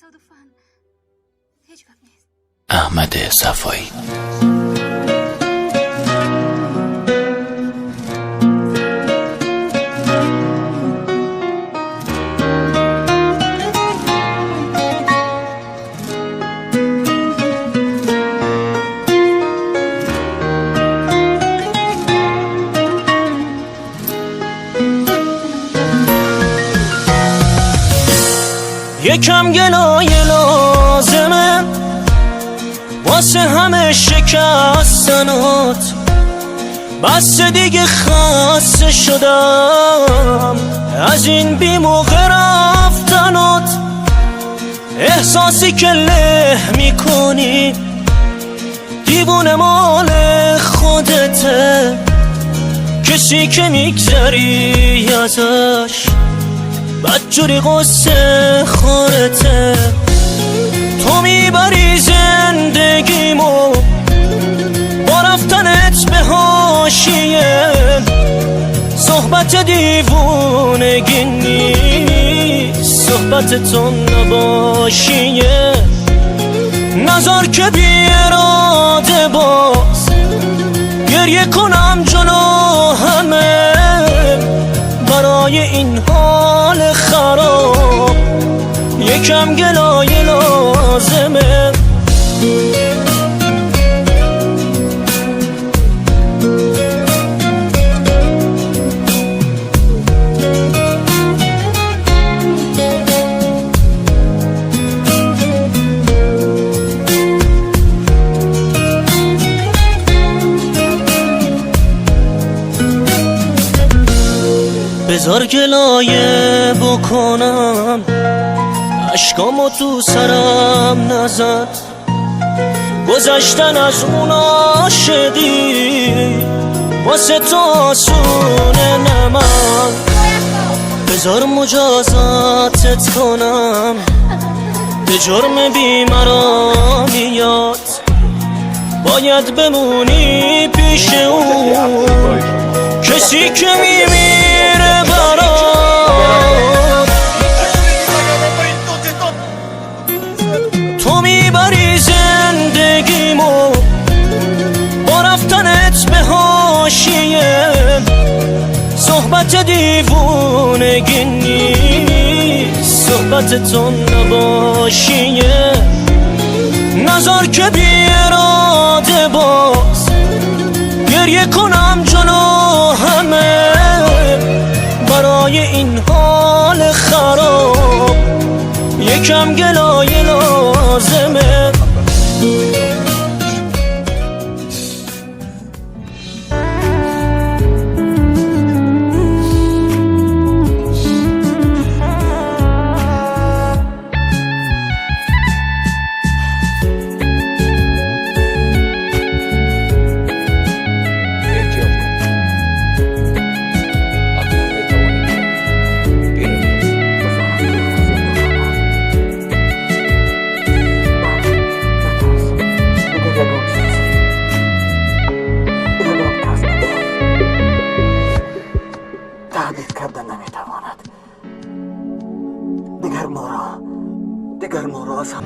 تصادفاً هیچ وقت نیست. احمد صفایی. یکم گلایه لازمه واسه همه شکستنات، بس دیگه خسته شدم از این بی موقع رفتنات. احساسی که له میکنی دیوونه مال خودته، کسی که میگذری ازش بدجوری قصه خورته. تو میبری زندگیمو با رفتنت به حاشیه، صحبت دیوونگی نیست، صحبت تو نباشیه. نذار که بی اراده باز گریه کنم جلو همه، برای این حال خراب یکم گلایه لازمه. بذار گلایه بکنم، اشکامو تو سرم نزن، گذشتن از اون عاشقی واسه تو آسونه نمن. بذار مجازاتت کنم، به جرم بیمرامیات باید بمونی پیش اون کسی که میمیره برات. تو میبری زندگیمو با رفتنت به حاشیه، صحبت دیوونگی نیست، صحبت تو نباشیه. نذار که بی اراده باز گریه کنم جلو همه، برای این حال خراب یکم گلایه لازمه. تهدید کردن نمیتواند. دیگر ما را از هم